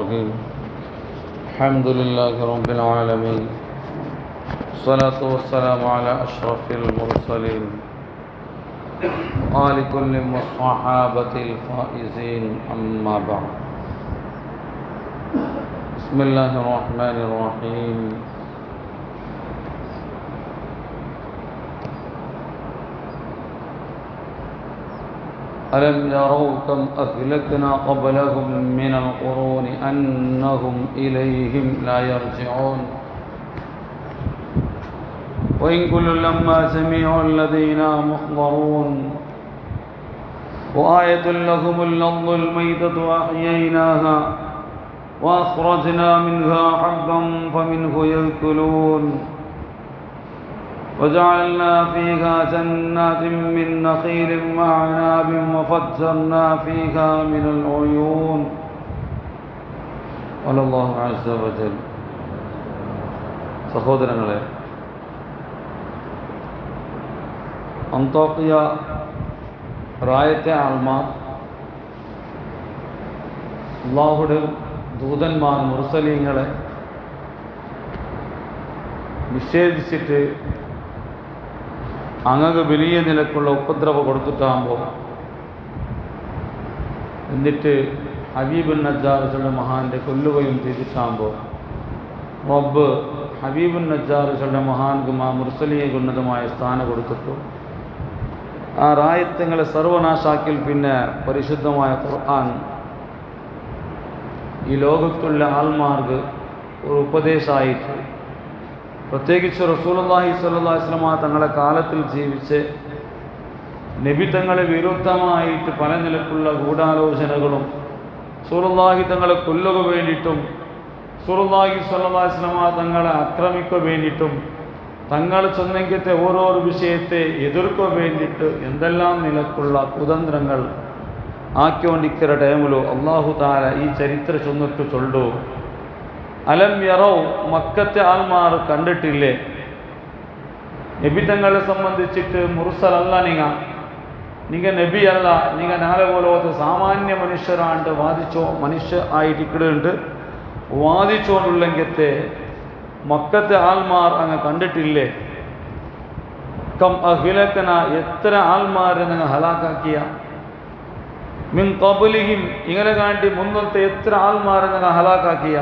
الرحيم الحمد لله رب العالمين الصلاة والسلام على أشرف المرسلين آل كل والصحابة الفائزين أما بعد بسم الله الرحمن الرحيم ألم يروا كم أهلكنا قبلهم من القرون أنهم إليهم لا يرجعون وإن كل لما جميع الذين محضرون وآية لهم الأرض الميتة أحييناها وأخرجنا منها حبا فمنه يأكلون وجعلنا فيها جنات من نخيل وأعناب وفجرنا فيها من العيون قال الله عز وجل. സഹോദരങ്ങളെ, അന്തോക്കിയ റായത്തെ ആൾമാർ അല്ലാഹുവിന്റെ ദൂതന്മാർ മുർസലീങ്ങളെ നിഷേധിച്ചിട്ട് അങ്ങക്ക് വലിയ നിലക്കുള്ള ഉപദ്രവം കൊടുത്തിട്ടാകുമ്പോൾ എന്നിട്ട് ഹബീബുൻ നജ്ജാറുകളുടെ മഹാൻ്റെ കൊല്ലുകയും ചെയ്തിട്ടാകുമ്പോൾ റബ്ബ് ഹബീബുൻ നജ്ജാറുകളുടെ മഹാൻക്ക് മുർസലിയെ ഉന്നതമായ സ്ഥാനം കൊടുത്തിട്ടു. ആ റായത്തുങ്ങളെ സർവനാശാക്കിൽ പിന്നെ പരിശുദ്ധമായ ഖുർആൻ ഈ ലോകത്തുള്ള ആൾമാർക്ക് ഒരു ഉപദേശമായിട്ട്, പ്രത്യേകിച്ച് റസൂലുള്ളാഹി സ്വല്ലല്ലാഹി അലൈഹി വസല്ലം തങ്ങളുടെ കാലത്തിൽ ജീവിച്ച് നബി തങ്ങളെ വിരുദ്ധമായിട്ട് പല നിലക്കുള്ള ഗൂഢാലോചനകളും റസൂലുള്ളാഹി തങ്ങളെ കൊല്ലുക വേണ്ടിയിട്ടും റസൂലുള്ളാഹി സ്വല്ലല്ലാഹി അലൈഹി വസല്ലം തങ്ങളെ ആക്രമിക്കുക വേണ്ടിയിട്ടും തങ്ങൾ ചെന്നെങ്കിലത്തെ ഓരോരോ വിഷയത്തെ എതിർക്കുക വേണ്ടിയിട്ട് എന്തെല്ലാം നിലക്കുള്ള കുതന്ത്രങ്ങൾ ആക്കിക്കൊണ്ടിരിക്കുന്ന ടൈമിലോ അല്ലാഹു തആല ഈ ചരിത്രം ചൊന്നിട്ട് ചൊല്ലു. അലം യറൗ, മക്കത്തെ ആൾമാർ കണ്ടിട്ടില്ലേ? നബി തങ്ങളെ സംബന്ധിച്ചിട്ട് മുർസലല്ല, നിങ്ങൾ നബി അല്ല, നിങ്ങൾ നാളെ പോലത്തെ സാമാന്യ മനുഷ്യരാണ്ട് മനുഷ്യ ആയിട്ടിക്കിടുണ്ട് വാദിച്ചോണ്ടുള്ളെങ്കത്തെ മക്കത്തെ ആൾമാർ അങ്ങ് കണ്ടിട്ടില്ലേ? കം അഹിലക്കന, എത്ര ആൾമാരെ നിങ്ങൾ ഹലാക്കാക്കിയ, മിൻ ഖബ്ലിഹിം, ഇങ്ങനെ കാണ്ടി മുന്നത്തെ എത്ര ആൾമാരെ നിങ്ങൾ ഹലാക്കാക്കിയ,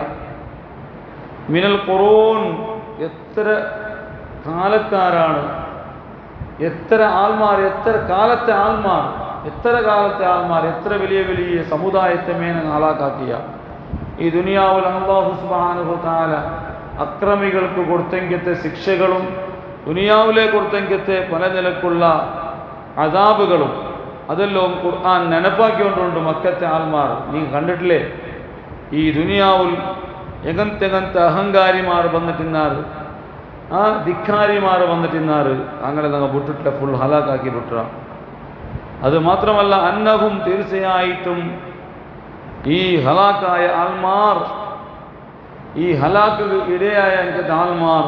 മിനൽ ഖുറൂൻ, എത്ര കാലക്കാരാണ്, എത്ര ആൾമാർ, എത്ര കാലത്തെ ആൾമാർ, എത്ര വലിയ വലിയ സമുദായത്തെ മേന ആളാക്കാക്കിയ. ഈ ദുനിയാവിൽ അല്ലാഹു സുബ്ഹാനഹു വ തആല അക്രമികൾക്ക് കൊടുത്തെങ്കത്തെ ശിക്ഷകളും ദുനിയാവിലെ കൊടുത്തെങ്കത്തെ പല നിലക്കുള്ള അദാബുകളും അതെല്ലാം ഖുർആൻ നനപ്പാക്കിക്കൊണ്ടുണ്ട്. മക്കത്തെ ആൾമാർ നീ കണ്ടിട്ടില്ലേ? ഈ ദുനിയാവിൽ എങ്ങനത്തെ അഹങ്കാരിമാർ വന്നിട്ടിന്നാറ്, ആ ധിക്കാരിമാർ വന്നിട്ടിന്നാറ്, അങ്ങനെ നിങ്ങൾ വിട്ടിട്ടില്ല, ഫുൾ ഹലാക്കാക്കി വിട്ടുക. അത് മാത്രമല്ല, അന്നഹും, തീർച്ചയായിട്ടും ഈ ഹലാക്കായ ആൾമാർ, ഈ ഹലാക്ക് ഇടയായ എനിക്ക് ആൾമാർ,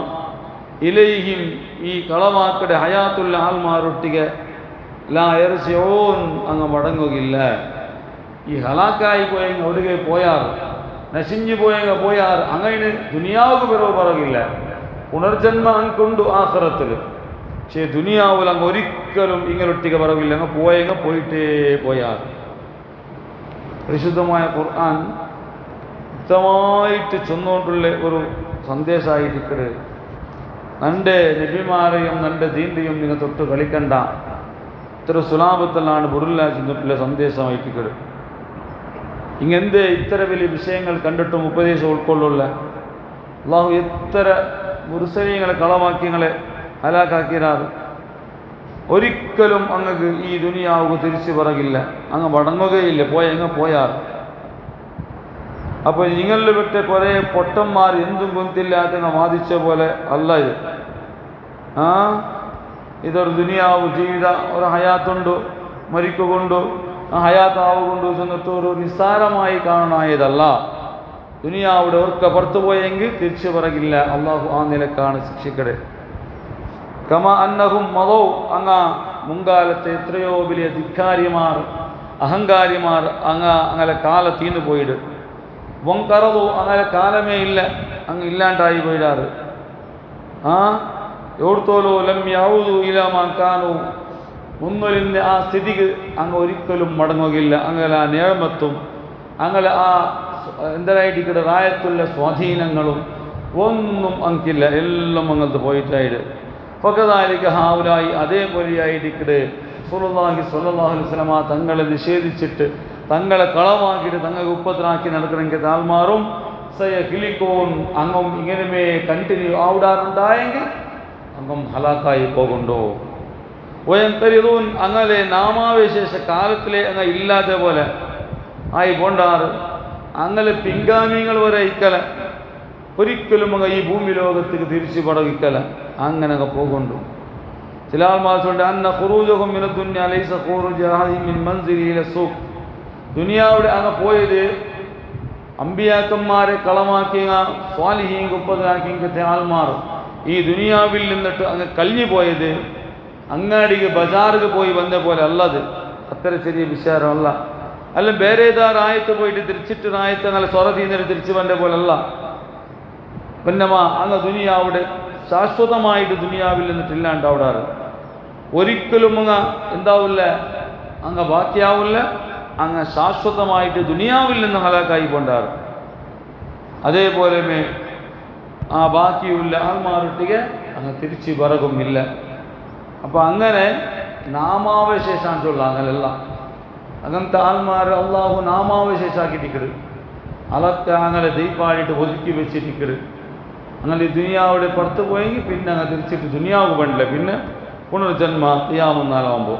ഇലൈഹിം, ഈ കളവാക്കടെ ഹയാത്തുള്ള ആൾമാരൊട്ടിಗೆ ലാ യർജിഊൻ, അങ്ങ് മടങ്ങുകയില്ല. ഈ ഹലാക്കായി പോയെങ്കിൽ ഒടുകെ പോയാർ, നശിഞ്ഞു പോയാർ അങ്ങനെ ദുനിയാവുക്ക് പിറവ് പറകില്ല. പുനർജന്മ അങ്ങുണ്ട് ആഖിറത്തിൽ. പക്ഷേ ദുനിയാവിൽ അങ്ങ് ഒരിക്കലും ഇങ്ങനൊട്ടിക പറവില്ല. അങ്ങ് പോയിട്ടേ പോയാർ. പരിശുദ്ധമായ ഖുർആൻ വ്യക്തമായിട്ട് ചെന്നുകൊണ്ടുള്ള ഒരു സന്ദേശമായിരിക്കരുത്. നൻ്റെ നബിമാരെയും നൻ്റെ ദീന്റെയും നിങ്ങൾ തൊട്ട് കളിക്കണ്ട. ഇത്ര സുലാഭത്തിലാണ് ബുറുല്ല ചെന്നിട്ടുള്ള സന്ദേശമായിരിക്കരുത്. ഇങ്ങെന്തേ ഇത്ര വലിയ വിഷയങ്ങൾ കണ്ടിട്ടും ഉപദേശം ഉൾക്കൊള്ളില്ല. അള്ളാഹു എത്ര മുർസലീങ്ങളെ കളവാക്കിയങ്ങളെ ഹലാക്കാക്കിയാൽ ഒരിക്കലും അങ്ങക്ക് ഈ ദുനിയാവ് തിരിച്ചു പറകില്ല, അങ്ങ് മടങ്ങുകയില്ല. പോയാൽ അപ്പോൾ നിങ്ങളിൽ വിട്ട കുറേ പൊട്ടന്മാർ എന്തും കൊന്തില്ലാത്ത വാദിച്ച പോലെ അല്ല ഇത്. ഇതൊരു ദുനിയാവ് ജീവിത ഒരു ഹയാത്തുണ്ടോ, മരിക്കുകൊണ്ടോ ആ ഹയാത്താവുകൊണ്ടു ചെന്നിട്ട് ഒരു നിസ്സാരമായി കാണായതല്ല. ദുനിയാവിടെ ഓർക്ക പുറത്തു പോയെങ്കിൽ തിരിച്ചു പറകില്ല. അള്ളാഹു ആ നിലക്കാണ് ശിക്ഷിക്കടെ. കമ അന്നഹും മദൗ, അങ്ങ് മുൻകാലത്തെ എത്രയോ വലിയ ധിക്കാരിമാർ അഹങ്കാരിമാർ അങ്ങനെ കാല തീർന്നു പോയിട്. വങ്കറതു അങ്ങനെ കാലമേ ഇല്ല, അങ്ങ് ഇല്ലാണ്ടായി പോയിടാറ്. എവിടുത്തോലോ ലം യഊദു ഇലാ മാ കാനൂ, മുന്നൊരിൻ്റെ ആ സ്ഥിതിക്ക് അങ്ങ് ഒരിക്കലും മടങ്ങുകയില്ല. അങ്ങനെ ആ നിഅമത്തും അങ്ങനെ ആ എന്തരായിട്ടിക്കടെ റായത്തുള്ള സ്വാധീനങ്ങളും ഒന്നും അങ്ങില്ല, എല്ലാം അങ്ങനത്ത് പോയിട്ടായിട്ട്. ഫകദാലിക ഹൗലായി, അതേപോലെയായിട്ടിക്കടെ റസൂലുള്ളാഹി സ്വല്ലല്ലാഹു അലൈഹി വസല്ലമ തങ്ങളെ നിഷേധിച്ചിട്ട് തങ്ങളെ കളവാക്കിയിട്ട് തങ്ങളെ ഉപ്പത്തിനാക്കി നടക്കണമെങ്കിൽ താൽമാറും സയഖ്ലിഖൂൻ, അങ്ങും ഇങ്ങനെ കണ്ടിന്യൂ ആവിടാറുണ്ടായെങ്കിൽ അങ്ങും ഹലാക്കായി പോകുന്നുണ്ടോ. വയന്തരിദൂൻ, അങ്ങനെ നാമാവിശേഷ കാലത്തിലെ അങ്ങ് ഇല്ലാത്ത പോലെ ആയി പോണ്ടാറ്. അങ്ങനെ പിൻഗാമികൾ വരെ ഇക്കല ഒരിക്കലും അങ്ങ് ഈ ഭൂമി ലോകത്തേക്ക് തിരിച്ചു പടകിക്കല അങ്ങനെ അങ്ങ് പോകുന്നുണ്ടു. ചില ആൾമാരുണ്ട് അന്ന ഖുറൂജഹും മിന ദുനിയ ലൈസ ഖുറൂജ അഹദിൻ മിൻ മൻസിലി ഇല സൂഖ്, ദുനിയാവിടെ അങ്ങ് പോയത് അമ്പിയാക്കന്മാരെ കളമാക്കിയ സ്വാലിഹീൻ കുപ്പതാക്കിയ ആൾമാർ ഈ ദുനിയാവിൽ നിന്നിട്ട് അങ്ങ് കഴിഞ്ഞു പോയത് അങ്ങാടിക്ക് ബജാർക്ക് പോയി വന്ന പോലെ അല്ലത്. അത്ര ചെറിയ വിശാരമല്ല. അല്ല വേറെ ഏതാറായത്ത് പോയിട്ട് തിരിച്ചിട്ട് റായത്ത് അങ്ങനെ സ്വറതീന്നിട്ട് തിരിച്ചു വന്ന പോലല്ല. പിന്നമാ അങ്ങ് ദുനിയാവിടെ ശാശ്വതമായിട്ട് ദുനിയാവിൽ നിന്നിട്ട് ഇല്ലാണ്ടാവിടാറ്. ഒരിക്കലും അങ്ങ് എന്താവില്ല, അങ്ങ് ബാക്കിയാവില്ല, അങ്ങ് ശാശ്വതമായിട്ട് ദുനിയാവിൽ നിന്ന് ഹലാക്കായി കൊണ്ടാറ്. അതേപോലെ ആ ബാക്കിയുള്ള ആൾമാരൊട്ടിಗೆ അങ്ങ് തിരിച്ച് പറകുമില്ല. അപ്പം അങ്ങനെ നാമാവശേഷാനുള്ള അങ്ങനെയല്ല, അങ്ങനത്തെ ആൾമാർ അള്ളാഹു നാമാവശേഷാക്കിട്ടിക്കട് അതൊക്കെ അങ്ങനെ ദീപായിട്ട് ഒതുക്കി വെച്ചിട്ടിക്കട്. അങ്ങനെ ദുനിയാവിടെ പുറത്ത് പോയെങ്കിൽ പിന്നെ അങ്ങ് തിരിച്ചിട്ട് ദുനിയാവ് പണ്ടില്ല, പിന്നെ പുനർജന്മ ഖിയാമത്താലാകുമ്പോൾ.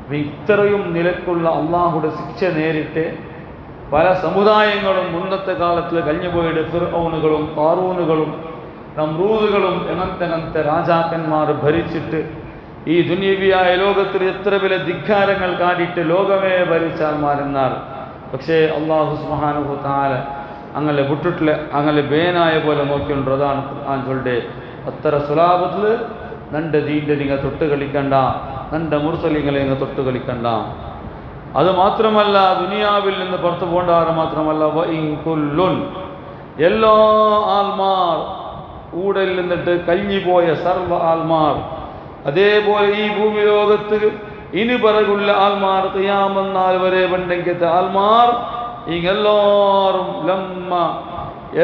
അപ്പം ഇത്രയും നിലക്കുള്ള അള്ളാഹുടെ ശിക്ഷ നേരിട്ട് പല സമുദായങ്ങളും മുന്നത്തെ കാലത്തിൽ കഴിഞ്ഞുപോയിട്ട് ഫിർഔനുകളും ഖാറൂനുകളും നമ്രൂദുകളും അങ്ങനത്തെ രാജാക്കന്മാർ ഭരിച്ചിട്ട് ഈ ദുനിയവിയായ ലോകത്തിൽ എത്ര വലിയ ധിക്കാരങ്ങൾ കാട്ടിയിട്ട് ലോകമേ ഭരിച്ചാൽമാരെന്നാർ. പക്ഷേ അള്ളാഹു സുബ്ഹാനഹു വ തആല അങ്ങനെ വിട്ടിട്ടില്ല, അങ്ങനെ ബേനായ പോലെ നോക്കിയുണ്ട്. അതാണ് ഖുർആൻ ചൊല്ലുടെ അത്ര സുലാഭത്തിൽ നൻ്റെ ദീൻ്റെ നിങ്ങൾ തൊട്ട് കളിക്കണ്ട, നൻ്റെ മുർസലിങ്ങളെ നിങ്ങൾ തൊട്ട് കളിക്കണ്ട. അത് മാത്രമല്ല ദുനിയാവിൽ നിന്ന് പുറത്തു പോകേണ്ടവർ മാത്രമല്ല വഇൻ കുല്ലുൻ, എല്ലാ ആൽമാർ ഊടൽ നിന്നിട്ട് കഴിഞ്ഞുപോയ സർവ്വ ആൽമാർ, അതേപോലെ ഈ ഭൂമി ലോകത്ത് ഇനി പിറകുള്ള ആൽമാർ ഖിയാമത്ത് വരെ പണ്ടെങ്കിലത്തെ ആൽമാർ ഇങ്ങെല്ലാവരും ലമ്മ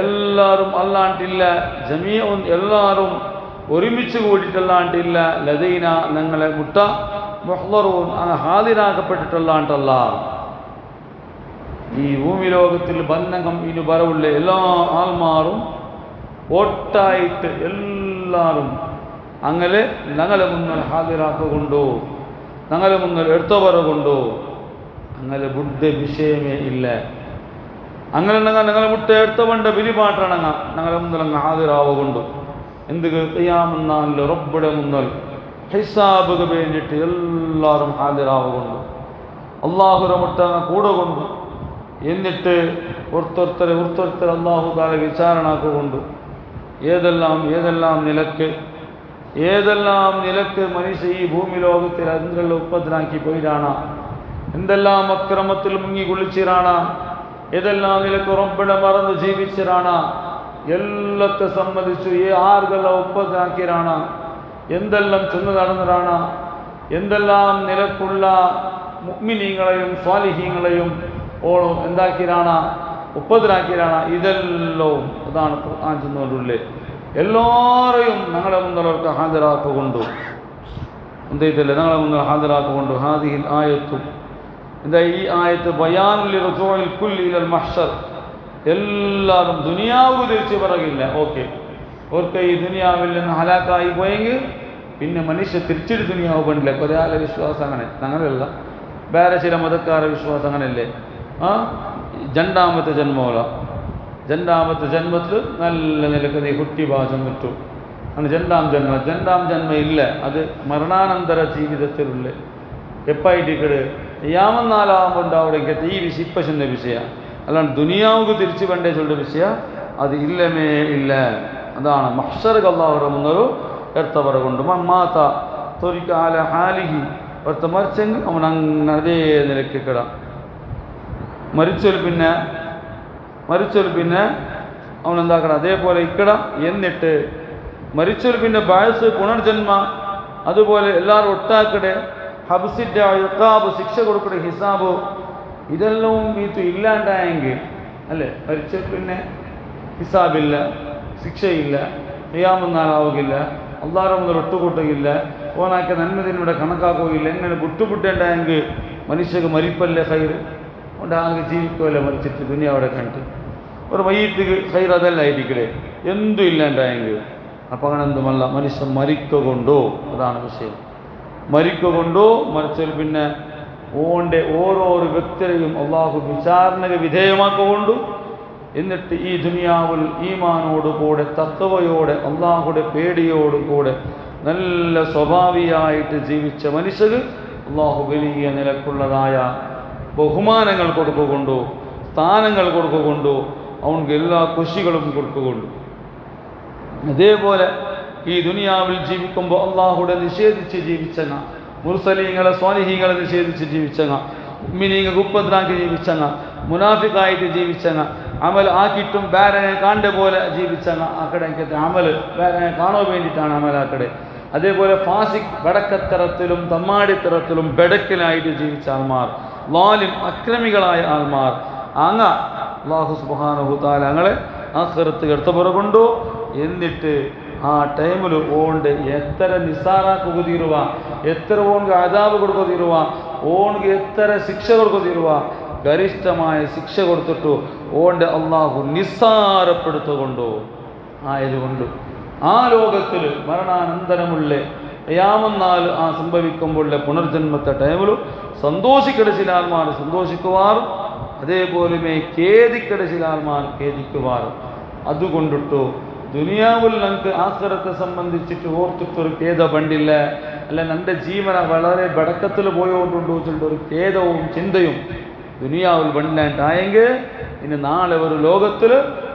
എല്ലാവരും അല്ലാണ്ടില്ല, ജമീഉൻ എല്ലാവരും ഒരുമിച്ച് കൂടിയിട്ടല്ലാണ്ടില്ല, ലദൈന ഞങ്ങളെ മുട്ട മുഹ്ളറൂൻ അങ്ങ് ഹാദിരാക്കപ്പെട്ടിട്ടല്ലാണ്ടല്ല. ഈ ഭൂമി ലോകത്തിൽ ബന്ധകം ഇനി വരവുള്ള എല്ലാ ആൾമാരും ഒട്ടായിട്ട് എല്ലാവരും അങ്ങനെ ഞങ്ങളെ മുന്നിൽ ഹാദിരാക്കുകൊണ്ടോ ഞങ്ങളെ മുന്നിൽ എടുത്തവരുകൊണ്ടോ അങ്ങനെ ബുദ്ധ വിഷയമേ ഇല്ല. അങ്ങനെ ഞങ്ങളെ മുട്ട എടുത്തവണ്ട ബലിപാട്ടണങ്ങ ഞങ്ങളെ മുന്നിൽ അങ്ങ് ഹാദിരാവുകൊണ്ടു. എന്ത് ഖിയാമത്ത് റബ്ബുടെ മുന്നിൽ ഹിസാബ് വേണ്ടിയിട്ട് എല്ലാവരും ഹാദിരാവുകൊണ്ടു. അള്ളാഹുരെ മുട്ട കൂടെ കൊണ്ടു. എന്നിട്ട് ഒരുത്തൊരുത്തരെ അള്ളാഹു താല വിചാരണാക്കുകൊണ്ടു. ഏതെല്ലാം നിലക്ക് മനുഷ്യ ഈ ഭൂമി ലോകത്തിൽ എന്തെല്ലാം ഉപ്പത്തിനാക്കി പോയിട്ടാണ്, എന്തെല്ലാം അക്രമത്തിൽ മുങ്ങി കുളിച്ചിരാണ്, ഏതെല്ലാം നിലക്ക് റബ്ബിനെ മറന്ന് ജീവിച്ചിരാണ്, എല്ലാത്തെ സംബന്ധിച്ചു ആർക്കെല്ലാം ഉപ്പത്തിനാക്കിയരാണ്, എന്തെല്ലാം ചെന്ന് നടന്നതാണ്, എന്തെല്ലാം നിലക്കുള്ള മുഅ്മിനീങ്ങളെയും സ്വാലിഹീങ്ങളെയും ഓളും എന്താക്കിയരാണ്, ഉപ്പത്തിനാക്കിയരാണ്. ഇതെല്ലാം അതാണ് ഖുർആൻ ചെന്നുകൊണ്ടുള്ളേ എല്ലാവരെയും ഞങ്ങളെ മുന്നിലവർക്ക് ഹാജരാക്കുകൊണ്ടു. എന്തേതല്ലേ ഞങ്ങളെ മുന്നിൽ ഹാജരാക്കുകൊണ്ടു. ഹാദിഹിൽ ആയത്തും എന്താ ഈ ആയത്ത് ബയാനുൽ റുജൂഇൽ കുല്ലി ഇലൽ മഹ്ശർ, എല്ലാവരും ദുനിയാവ് തിരിച്ചു പറകില്ല. ഓക്കെ, അവർക്ക് ഈ ദുനിയാവിൽ നിന്ന് ഹലാക്കായി പോയെങ്കിൽ പിന്നെ മനുഷ്യ തിരിച്ചിട്ട് ദുനിയാവ് പണ്ടില്ല. ഒരാളെ വിശ്വാസം അങ്ങനെയല്ല, വേറെ ചില മതക്കാരെ വിശ്വാസം അങ്ങനെയല്ലേ. രണ്ടാമത്തെ ജന്മത്തിൽ നല്ല നിലക്ക് നീ കുട്ടിഭാഷം വിട്ടു. അങ്ങനെ രണ്ടാം ജന്മം ഇല്ല. അത് മരണാനന്തര ജീവിതത്തിലുള്ള എപ്പായിട്ടിക്കട് യാമന്നാലാകുമ്പോൾ ഉണ്ടാവുക ഈ ഇപ്പശൻ്റെ വിഷയ, അല്ലാണ്ട് ദുനിയാവുക്ക് തിരിച്ചു വേണ്ടേ ചൊല്ലുന്ന വിഷയ അത് ഇല്ലമേ ഇല്ല. അതാണ് മഹ്ശർക്ക് അല്ലാഹു മുന്നൊരു എടുത്തവരെ കൊണ്ട് മാത്ത തൊരിക്കാല ഹാലിഹി ഒരുത്ത മരിച്ചെങ്കിൽ അവൻ അങ്ങനെ അതേ നിലയ്ക്ക് കിടാം. മരിച്ചാൽ പിന്നെ മരിച്ചൊരു പിന്നെ അവനെന്താക്കണം അതേപോലെ ഇക്കട എന്നിട്ട് മരിച്ചൊരു പിന്നെ ബയസ് പുനർജന്മ അതുപോലെ എല്ലാവരും ഒട്ടാക്കടെ ഹബ്സിൻ്റെ യുക്കാബ് ശിക്ഷ കൊടുക്കടെ ഹിസാബ് ഇതെല്ലാം ഇത് ഇല്ലാണ്ടായെങ്കിൽ അല്ലേ മരിച്ച പിന്നെ ഹിസാബില്ല ശിക്ഷയില്ല ഖിയാമന്നാലാവുകയില്ല അള്ളാഹുടെ മുതൽ ഒട്ടുകൂട്ടുകയില്ല ഓനാക്കിയ നന്മതിനൂടെ കണക്കാക്കുകയില്ല എങ്ങനെ വിട്ടുപുട്ടേണ്ടായെങ്കിൽ മനുഷ്യക്ക് മരിപ്പല്ലേ ഹൈറ് അതുകൊണ്ട് ആൾക്ക് ജീവിക്കുമല്ലേ മരിച്ചിട്ട് ദുനിയാവിടെ കണ്ടിട്ട് ഒരു മയ്യത്തിക്ക് ഹൈർ അതല്ല ആയിരിക്കലേ എന്തും ഇല്ലാണ്ടായെങ്കിൽ അപ്പം അങ്ങനെ എന്തുമല്ല മനുഷ്യൻ മരിക്കൊണ്ടോ അതാണ് വിഷയം മരിക്കൊണ്ടോ മരിച്ചാൽ പിന്നെ ഓൻ്റെ ഓരോരോ വ്യക്തിയെയും അള്ളാഹു വിചാരണക്ക് വിധേയമാക്കൊണ്ടു എന്നിട്ട് ഈ ദുനിയാവിൽ ഈമാനോട് കൂടെ തഖ്വയോടെ അള്ളാഹുടെ പേടിയോട് കൂടെ നല്ല സ്വഭാവിയായിട്ട് ജീവിച്ച മനുഷ്യർ അള്ളാഹു വലിയ നിലക്കുള്ളതായ ബഹുമാനങ്ങൾ കൊടുക്കുകൊണ്ടു സ്ഥാനങ്ങൾ കൊടുക്കുകൊണ്ടു അവർക്ക് എല്ലാ ഖുഷികളും കൊടുക്കുകൊണ്ടു അതേപോലെ ഈ ദുനിയാവിൽ ജീവിക്കുമ്പോൾ അള്ളാഹുടെ നിഷേധിച്ച് ജീവിച്ചങ്ങ മുർസലീങ്ങളെ സ്വാലിഹീങ്ങളെ നിഷേധിച്ച് ജീവിച്ചങ്ങ മുഅ്മിനീങ്ങൾ ഉപദ്രാക്കി ജീവിച്ചങ്ങ മുനാഫിക്കായിട്ട് ജീവിച്ചങ്ങ അമൽ ആക്കിയിട്ടും വേറെ കാണ്ട പോലെ ജീവിച്ചങ്ങ ആക്കടെ അമൽ വേറെ കാണാൻ വേണ്ടിയിട്ടാണ് അമലാക്കടെ അതേപോലെ ഫാസിക് വടക്കത്തരത്തിലും തമ്മാടിത്തരത്തിലും ബെടക്കിലായിട്ട് ജീവിച്ച ആൾമാർ ലാലിം അക്രമികളായ ആൾമാർ അങ്ങ അല്ലാഹു സുബ്ഹാനഹു തആല ഞങ്ങളെ ആഖിറത്ത് എടുത്തപുറകൊണ്ടു എന്നിട്ട് ആ ടൈമിൽ ഓണ്ട് എത്ര നിസ്സാറാക്കുക തീരുവ എത്ര ഓൺക്ക് അദാബ് കൊടുക്കുക തീരുവ ഓൺക്ക് എത്ര ശിക്ഷ കൊടുക്കുക തീരുവ ഗരിഷ്ഠമായ ശിക്ഷ കൊടുത്തിട്ടു ഓണ്ട് അള്ളാഹു നിസ്സാരപ്പെടുത്തുകൊണ്ടു ആയതുകൊണ്ട് ആ ലോകത്തിൽ മരണാനന്തരമുള്ള ഖിയാമന്നാൾ ആ സംഭവിക്കുമ്പോൾ പുനർജന്മത്തെ ടൈമിൽ സന്തോഷിക്കട ചില ആൾമാർ സന്തോഷിക്കുവാറും അതേപോലെ ഖേദിക്കട ചില ആൾമാർ ഖേദിക്കുവാറും അതുകൊണ്ടിട്ടു ദുനിയാവിൽ നമുക്ക് ആഖിറത്തെ സംബന്ധിച്ചിട്ട് ഓർത്തിട്ടൊരു ഖേദ പണ്ടില്ല അല്ല എൻ്റെ ജീവന വളരെ ബടക്കത്തിൽ പോയോണ്ടുണ്ടോ വെച്ചിട്ട് ഒരു ഖേദവും ചിന്തയും ദുനിയാവിൽ പണ്ടില്ലാണ്ടായെങ്കിൽ ഇനി നാളെ ഒരു ലോകത്തിൽ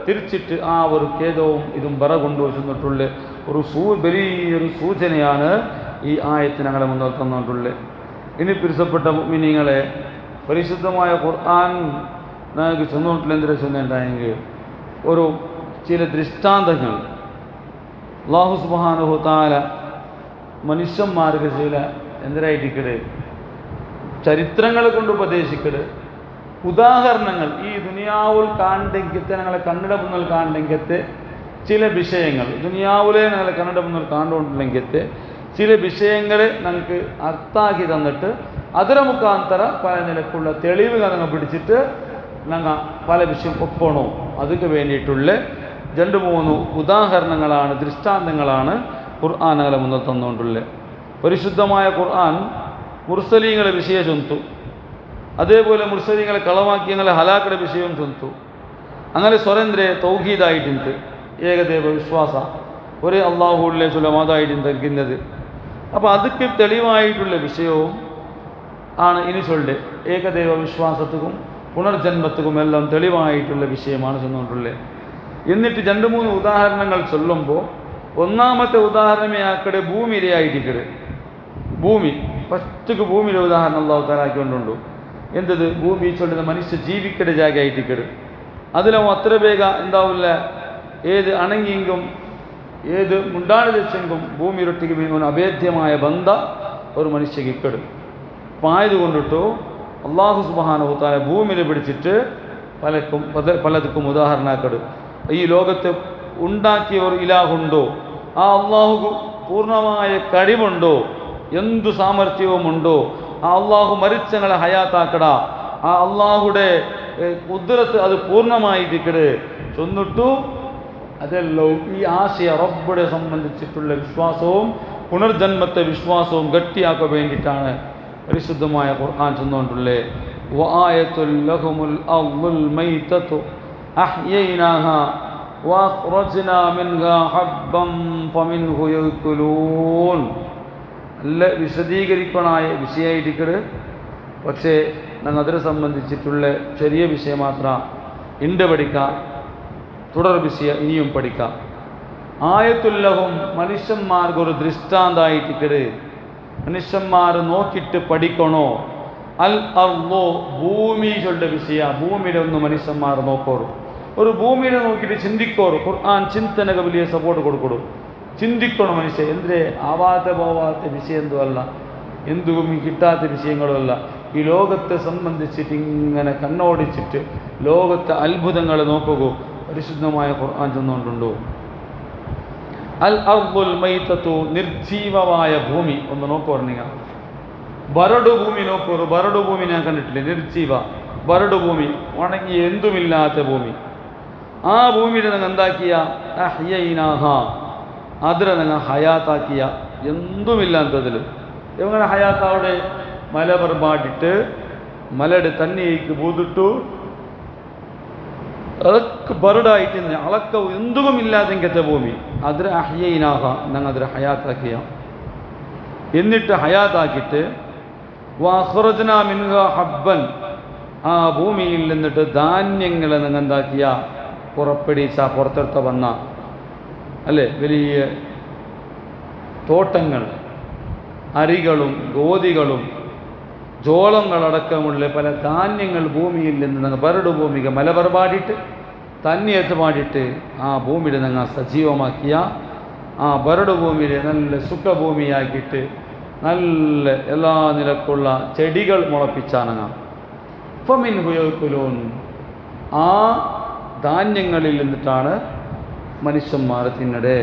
തിരിച്ചിട്ട് ആ ഒരു ഖേദവും ഇതും വറ കൊണ്ടുവച്ചിട്ടുള്ള ഒരു വലിയൊരു സൂചനയാണ് ഈ ആയത്ത് ഞങ്ങളെ മുന്നിൽ തന്നിട്ടുള്ളത്. ഇനി പിരിസപ്പെട്ട മുഅ്മിനീങ്ങളെ പരിശുദ്ധമായ ഖുർആൻ ഞങ്ങൾക്ക് ചെന്നിട്ടില്ല എന്തിനാ ചെന്നിട്ടുണ്ടായെങ്കിൽ ഒരു ചില ദൃഷ്ടാന്തങ്ങൾ അല്ലാഹു സുബ്ഹാനഹു തആല മനുഷ്യന്മാർക്ക് ചില എന്തിനായിട്ടിക്കട് ചരിത്രങ്ങൾ കൊണ്ട് ഉപദേശിക്കട് ഉദാഹരണങ്ങൾ ഈ ദുനിയാവിൽ കാണണ്ടെങ്കിത്തെ ഞങ്ങളെ കണ്ണിട മുന്നിൽ കാണണ്ടെങ്കിത്തെ ചില വിഷയങ്ങൾ ദുനിയാവിലെ ഞങ്ങളെ കണ്ണിട മുന്നിൽ കാണുകൊണ്ടില്ലെങ്കിത്തെ ചില വിഷയങ്ങൾ ഞങ്ങൾക്ക് അർത്ഥാക്കി തന്നിട്ട് അതിര മുഖാന്തര പല നിലക്കുള്ള തെളിവുകൾ ഞങ്ങൾ പിടിച്ചിട്ട് ഞങ്ങൾ പല വിഷയം ഒപ്പണോ അതൊക്കെ വേണ്ടിയിട്ടുള്ള 2-3 ഉദാഹരണങ്ങളാണ് ദൃഷ്ടാന്തങ്ങളാണ് ഖുർആൻ ഞങ്ങളെ മുന്നിൽ തന്നുകൊണ്ടുള്ളത്. പരിശുദ്ധമായ ഖുർആൻ മുർസലീങ്ങളെ വിഷയം ചൊന്തു അതേപോലെ മുർസലീങ്ങളെ കളവാക്കിയങ്ങളെ ഹലാക്കയുടെ വിഷയം ചൊന്തു അങ്ങനെ സ്വരന്ദ്രെ തൗഹീദായിട്ടുണ്ട് ഏകദേവ വിശ്വാസ ഒരേ അള്ളാഹുവിലെ ചൊല്ല മതമായിട്ട് നൽകുന്നത്. അപ്പോൾ അതൊക്കെ തെളിവായിട്ടുള്ള വിഷയവും ആണ് ഇനി ചൊല്ല് ഏകദൈവ വിശ്വാസത്തിനും പുനർജന്മത്തിനും എല്ലാം തെളിവായിട്ടുള്ള വിഷയമാണ് ചെന്നുകൊണ്ടുള്ളത്. എന്നിട്ട് 2-3 ഉദാഹരണങ്ങൾ ചൊല്ലുമ്പോൾ ഒന്നാമത്തെ ഉദാഹരണമേ ആക്കടെ ഭൂമിയിലായിട്ടിക്കട് ഭൂമി ഫസ്റ്റ്ക്ക് ഭൂമിയിലെ ഉദാഹരണം അല്ലാഹു തആല ആക്കിക്കൊണ്ടുണ്ടു എന്തത് ഭൂമി ചൊല്ലുന്ന മനുഷ്യ ജീവിക്കട ജാഗയായിട്ടിക്കട് അതിലും അത്ര വേഗ എന്താവില്ല ഏത് അണങ്ങിയെങ്കും ഏത് മുണ്ടാണ് വെച്ചെങ്കും ഭൂമിയിലൊട്ടിക്ക് വീണ അഭേദ്യമായ ബന്ധ ഒരു മനുഷ്യക്ക് ഇക്കട് അപ്പം ആയതുകൊണ്ടിട്ടു അല്ലാഹു സുബ്ഹാനഹു തആല ഭൂമിയിൽ പിടിച്ചിട്ട് പലതുക്കും ഉദാഹരണമാക്കട് ഈ ലോകത്തെ ഉണ്ടാക്കിയ ഒരു ഇലാഹുണ്ടോ ആ അള്ളാഹു പൂർണ്ണമായ കഴിവുണ്ടോ എന്തു സാമർഥ്യവുമുണ്ടോ ആ അള്ളാഹു മരിച്ചങ്ങളെ ഹയാത്താക്കട ആ അള്ളാഹുടെ കുദ്റത്ത് അത് പൂർണ്ണമായിട്ടിക്കട് ചൊന്നിട്ടു അതെല്ലാം ഈ ആശയ റബ്ബിനെ സംബന്ധിച്ചിട്ടുള്ള വിശ്വാസവും പുനർജന്മത്തെ വിശ്വാസവും ഗട്ടിയാക്കാൻ വേണ്ടിയിട്ടാണ് പരിശുദ്ധമായ ഖുർആൻ ചെന്നുകൊണ്ടുള്ളത്. വആയത്തുൽ ലഹുമുൽ അർളുൽ മൈതതു അഹ്യൈനാഹാ വഅഖ്റജ്നാ മിൻഹാ ഹബ്ബൻ ഫമിൻഹു യഅ്കുലൂൻ. നല്ല വിശദീകരിക്കണായ വിഷയമായിട്ടിക്കട് പക്ഷേ ഞങ്ങൾ അതിനെ സംബന്ധിച്ചിട്ടുള്ള ചെറിയ വിഷയം മാത്രം ഇണ്ട് പഠിക്കാം തുടർ വിഷയം ഇനിയും പഠിക്കാം. ആയത്തുല്ലഹും മനുഷ്യന്മാർക്കൊരു ദൃഷ്ടാന്തായിട്ടിക്കട് മനുഷ്യന്മാർ നോക്കിയിട്ട് പഠിക്കണോ അൽ അർളോ ഭൂമികളുടെ വിഷയ ഭൂമിയുടെ ഒന്ന് മനുഷ്യന്മാർ നോക്കോളൂ ഒരു ഭൂമിയെ നോക്കിയിട്ട് ചിന്തിക്കോറ്. ഖുർആൻ ചിന്തനക്ക് വലിയ സപ്പോർട്ട് കൊടുക്കൊടു. ചിന്തിക്കണം മനുഷ്യ. എന്തിനെ ആവാത്ത പോവാത്ത വിഷയം എന്തുമല്ല, എന്തും കിട്ടാത്ത വിഷയങ്ങളുമല്ല. ഈ ലോകത്തെ സംബന്ധിച്ചിട്ട് ഇങ്ങനെ കണ്ണോടിച്ചിട്ട് ലോകത്തെ അത്ഭുതങ്ങൾ നോക്കുക. പരിശുദ്ധമായ ഖുർആൻ ചെന്നുകൊണ്ടുണ്ടോ? അൽ അർദുൽ മൈതത്തു, നിർജീവമായ ഭൂമി ഒന്ന് നോക്കോറ്. നിങ്ങൾ ബരടു ഭൂമി നോക്കോറ്. ബരടു ഭൂമി ഞാൻ കണ്ടിട്ടില്ലേ? നിർജീവ ബരടു ഭൂമി, ഉണങ്ങി എന്തുമില്ലാത്ത ഭൂമി. ആ ഭൂമിയുടെ നിങ്ങൾ എന്താക്കിയ അഹ്യൈനാഹ, അതിനെ നിങ്ങൾ ഹയാത്താക്കിയ, എന്തുമില്ലാത്തതിൽ ഇവങ്ങനെ ഹയാത്താവിടെ മല ബർബാഡിട്ട് മലയുടെ തന്നെയ്ക്ക് പൂതിട്ടു അതൊക്കെ ബർഡായിട്ട് അളക്ക എന്തുമില്ലാതെങ്കത്തെ ഭൂമി അതിൽ അഹ്യൈനാഹ, ഞങ്ങൾ അതിൽ ഹയാത്താക്കിയ. എന്നിട്ട് ഹയാത്താക്കിയിട്ട് വഖറജ്നാ മിൻഹാ ഹബ്ബൻ, ആ ഭൂമിയിൽ നിന്നിട്ട് ധാന്യങ്ങളെ നിങ്ങൾ എന്താക്കിയ പുറപ്പെടുവിച്ച, പുറത്തെടുത്ത വന്ന അല്ലേ വലിയ തോട്ടങ്ങൾ, അരികളും ഗോതികളും ജോളങ്ങളടക്കമുള്ള പല ധാന്യങ്ങൾ ഭൂമിയിൽ നിന്ന് നിങ്ങൾ ബരടു ഭൂമിക്ക് മലബർപാടിയിട്ട് തന്നെയത്ത് പാടിയിട്ട് ആ ഭൂമിയുടെ നിങ്ങൾ സജീവമാക്കിയ ആ ബരടു ഭൂമിയെ നല്ല സുഖഭൂമിയാക്കിയിട്ട് നല്ല എല്ലാ നിലക്കുള്ള ചെടികൾ മുളപ്പിച്ചാണങ്ങ. ഫമിൻ ഹുയക്കുലൂൻ, ആ ധാന്യങ്ങളിൽ നിന്നിട്ടാണ് മനുഷ്യന്മാർ തിന്നടേ.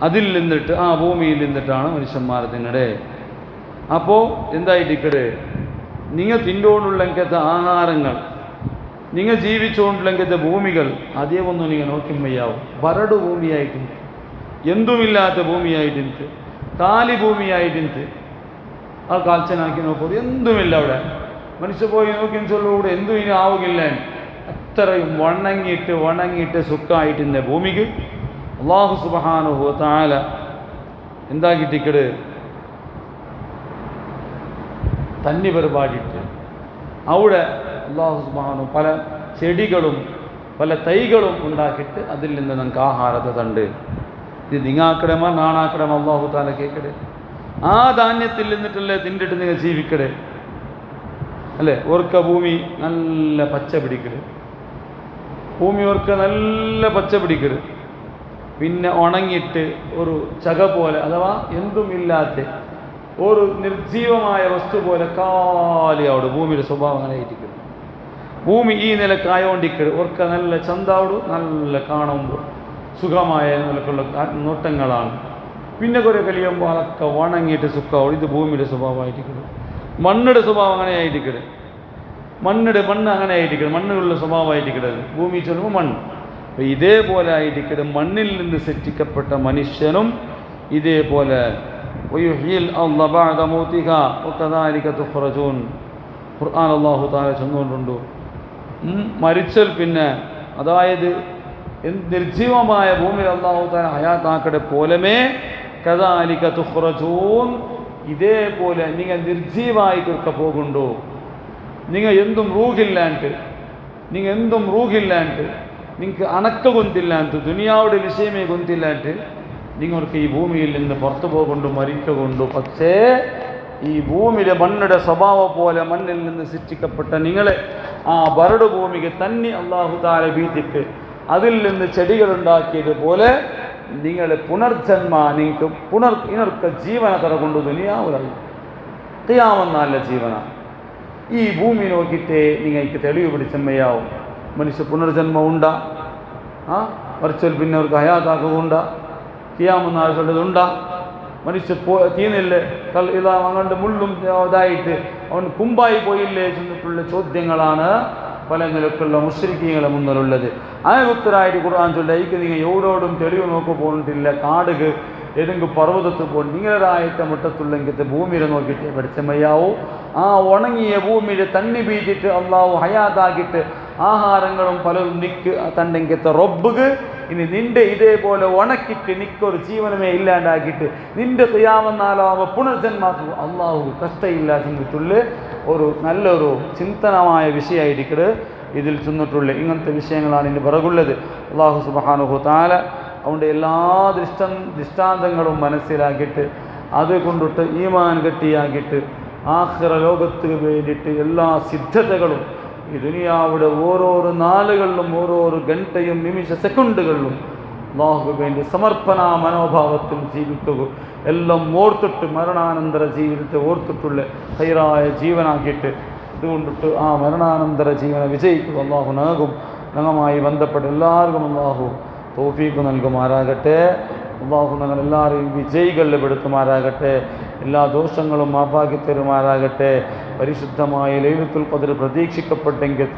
അതിൽ നിന്നിട്ട് ആ ഭൂമിയിൽ നിന്നിട്ടാണ് മനുഷ്യന്മാർ തിന്നടേ. അപ്പോൾ എന്തായിട്ടിക്കട് നിങ്ങൾ തിന്നോണ്ടുള്ളെങ്കത്തെ ആഹാരങ്ങൾ, നിങ്ങൾ ജീവിച്ചുകൊണ്ടുള്ളെങ്കത്തെ ഭൂമികൾ അതേ ഒന്നും നിങ്ങൾ നോക്കുമ്പോഴാവും. ബരടു ഭൂമിയായിട്ട്, എന്തുമില്ലാത്ത ഭൂമിയായിട്ട്, കാലി ഭൂമിയായിട്ട് ആ കാൽച്ചനാക്കി നോക്കൂ. എന്തുമില്ല അവിടെ. മനുഷ്യ പോയി നോക്കി ചൊല്ലൂടെ എന്തും ഇനി ആവുകില്ല. അത്രയും വണങ്ങിയിട്ട് സുഖമായിട്ടിൻ്റെ ഭൂമിക്ക് അല്ലാഹു സുബ്ഹാനഹു വ തആല എന്താക്കിട്ടിക്കട് തന്നി പരിപാടിയിട്ട് അവിടെ അല്ലാഹു സുബ്ഹാനഹു പല ചെടികളും പല തൈകളും ഉണ്ടാക്കിയിട്ട് അതിൽ നിന്ന് നമുക്ക് ആഹാരത്തെ തണ്ട്. ഇത് നിങ്ങാക്കടമ നാണാക്കടമ അല്ലാഹു തആല കേൾക്കടെ. ആ ധാന്യത്തിൽ നിന്നിട്ടല്ലേ തിന്നിട്ട് നിങ്ങൾ ജീവിക്കടേ അല്ലേ. ഓർക്ക ഭൂമി നല്ല പച്ച പിടിക്കട്, ഭൂമി ഓർക്ക നല്ല പച്ച പിടിക്കട്. പിന്നെ ഉണങ്ങിയിട്ട് ഒരു ചക പോലെ അഥവാ എന്തുമില്ലാത്ത ഒരു നിർജീവമായ വസ്തു പോലെ കാലിയാവുട്. ഭൂമിയുടെ സ്വഭാവം അങ്ങനെ ഇരിക്കുന്നു. ഭൂമി ഈ നിലക്കായോണ്ടിക്കട് ഓർക്ക നല്ല ചന്താവുട്, നല്ല കാണുമ്പോൾ സുഖമായ നിലക്കുള്ള നോട്ടങ്ങളാണ്. പിന്നെ കുറെ കഴിയുമ്പോൾ അതൊക്കെ ഉണങ്ങിയിട്ട് സുഖമാവും. ഇത് ഭൂമിയുടെ സ്വഭാവമായിരിക്കും. മണ്ണിയുടെ സ്വഭാവം അങ്ങനെ ആയിരിക്കട്. മണ്ണ് അങ്ങനെ ആയിരിക്കണം. മണ്ണിലുള്ള സ്വഭാവമായിരിക്കരുത്. ഭൂമി ചൊല്ലുമ്പോൾ മണ്ണ്. അപ്പോൾ ഇതേപോലെ ആയിരിക്കട് മണ്ണിൽ നിന്ന് സൃഷ്ടിക്കപ്പെട്ട മനുഷ്യനും ഇതേപോലെ ഖുർആൻ അല്ലാഹു തആല ചൊല്ലുന്നുണ്ട്. മരിച്ചൽ പിന്നെ അതായത് നിർജീവമായ ഭൂമിയിൽ അല്ലാഹു തആല ഹയാത്താക്കടെ പോലമേ കദാലിക തുഖ്റജൂൻ, ഇതേപോലെ നിങ്ങൾ നിർജീവായിട്ടൊക്കെ പോകുന്നുണ്ടോ. നിങ്ങൾ എന്തും റൂഹില്ലാണ്ട് നിങ്ങൾക്ക് അണക്ക കൊന്തില്ലാണ്ട് ദുനിയാവുടെ വിഷയമേ കൊന്തില്ലാണ്ട് നിങ്ങൾക്ക് ഈ ഭൂമിയിൽ നിന്ന് പുറത്തു പോകുകൊണ്ട് മരിക്കുകൊണ്ടു. പക്ഷേ ഈ ഭൂമിയുടെ മണ്ണിയുടെ സ്വഭാവം പോലെ മണ്ണിൽ നിന്ന് സൃഷ്ടിക്കപ്പെട്ട നിങ്ങളെ ആ ബരടു ഭൂമിക്ക് തന്നെ അല്ലാഹു തആല ഭീതിക്ക് അതിൽ നിന്ന് ചെടികളുണ്ടാക്കിയതുപോലെ നിങ്ങളെ പുനർജന്മ നിങ്ങൾക്ക് ഇനർക്ക ജീവന തറകൊണ്ടു ദുനിയാവിലല്ല ഖിയാമത്ത് ജീവന. ഈ ഭൂമി നോക്കിയിട്ടേ നിങ്ങൾക്ക് തെളിവ് പിടിച്ചമ്മയാവും. മനുഷ്യ പുനർജന്മം ഉണ്ടാ, മറിച്ചൽ പിന്നെ അവർക്ക് ഹയാത്താക്കുണ്ടാ, ഖിയാമത്ത് ചൊല്ലതുണ്ടാ. മനുഷ്യ തീനില്ലേ ഇതാ അങ്ങോട്ട് മുള്ളും ഇതായിട്ട് അവൻ കുമ്പായി പോയില്ലേ ചെന്നിട്ടുള്ള ചോദ്യങ്ങളാണ് പല നിലക്കുള്ള മുശ്രിക്കീങ്ങളെ മുന്നിലുള്ളത്. അങ്ങനെ ഉത്തരമായിട്ട് ഖുർആൻ ചൊല്ലിക്ക് നിങ്ങൾ എവിടോടും തെളിവ് നോക്കി പോകണ്ടില്ല. കാടുക ഏതെങ്കിലും പർവ്വതത്ത് പോകും നിങ്ങളായത്തെ മുട്ടത്തുള്ളെങ്കിലത്തെ ഭൂമിയെ നോക്കിയിട്ട് പഠിച്ചമയ്യാവൂ. ആ ഉണങ്ങിയ ഭൂമിയെ തന്നി ബീജിട്ട് അള്ളാഹു ഹയാത്താക്കിയിട്ട് ആഹാരങ്ങളും പലരും നിക്ക് തണ്ടെങ്കിലത്തെ റബ്ബുക്ക് ഇനി നിന്റെ ഇതേപോലെ ഉണക്കിയിട്ട് നിക്കൊരു ജീവനമേ ഇല്ലാണ്ടാക്കിയിട്ട് നിന്റെ ഖിയാമത്ത് പുനർജന്മാക്കും അള്ളാഹു കഷ്ടമില്ല ചിന്തിട്ടുള്ള ഒരു നല്ലൊരു ചിന്തനമായ വിഷയമായിരിക്കട് ഇതിൽ ചെന്നിട്ടുള്ള ഇങ്ങനത്തെ വിഷയങ്ങളാണ് ഇനി പിറകുള്ളത്. അല്ലാഹു സുബ്ഹാനഹു തആല അവൻ്റെ എല്ലാ ദൃഷ്ടാന്തങ്ങളും മനസ്സിലാക്കിയിട്ട് അത് കൊണ്ടിട്ട് ഈമാൻ ഗട്ടിയാക്കിയിട്ട് ആഖിറ ലോകത്തിന് വേണ്ടിയിട്ട് എല്ലാ സിദ്ധതകളും ഈ ദുനിയാവിടെ ഓരോരോ നാളുകളിലും ഓരോരോ ഗണ്ടയും നിമിഷ സെക്കൻഡുകളിലും അള്ളാഹുവിന് വേണ്ടി സമർപ്പണ മനോഭാവത്തിൽ ജീവിക്കുക. എല്ലാം ഓർത്തിട്ട് മരണാനന്തര ജീവിതത്തെ ഓർത്തിട്ടുള്ള ഹൈറായ ജീവനാക്കിയിട്ട് ഇതുകൊണ്ടിട്ട് ആ മരണാനന്തര ജീവനെ വിജയിക്കുക അള്ളാഹു നൽകും. ഞങ്ങളുമായി ബന്ധപ്പെട്ട് എല്ലാവർക്കും അള്ളാഹു തൗഫീഖ് നൽകുമാറാകട്ടെ. അള്ളാഹു ഞങ്ങളെല്ലാവരെയും വിജയികളിൽ പെടുത്തുമാറാകട്ടെ. എല്ലാ ദോഷങ്ങളും മാപ്പാക്കി തരുമാറാകട്ടെ. പരിശുദ്ധമായ ലൈലത്തുൽ ഖദ്ർ പ്രതീക്ഷിക്കപ്പെട്ടെങ്കിൽ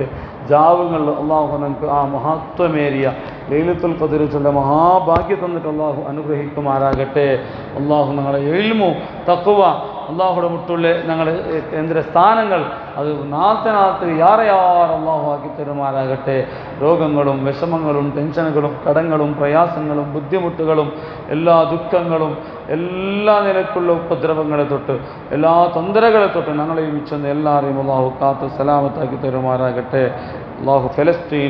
ജാവുകൾ അള്ളാഹു ഞങ്ങൾക്ക് ആ മഹത്വമേറിയ ലൈലത്തുൽ ഖദ്റിലുള്ള മഹാഭാഗ്യം തന്നിട്ട് അള്ളാഹു അനുഗ്രഹിക്കുമാറാകട്ടെ. അള്ളാഹു ഞങ്ങളെ ഇൽമു തഖ്വ അള്ളാഹുടെ മുട്ടുള്ള ഞങ്ങളുടെ കേന്ദ്ര സ്ഥാനങ്ങൾ അത് നാളത്തെ യാറയാർ അള്ളാഹു ആക്കി തരുമാറാകട്ടെ. രോഗങ്ങളും വിഷമങ്ങളും ടെൻഷനുകളും കടങ്ങളും പ്രയാസങ്ങളും ബുദ്ധിമുട്ടുകളും എല്ലാ ദുഃഖങ്ങളും എല്ലാ നിലക്കുള്ള ഉപദ്രവങ്ങളെ തൊട്ട് എല്ലാ തൊന്തരകളെ തൊട്ട് ഞങ്ങളെയും മിച്ചെന്ന് എല്ലാവരെയും അള്ളാഹു കാത്ത് സലാമത്താക്കി തരുമാറാകട്ടെ. അള്ളാഹു ഫലസ്തീൻ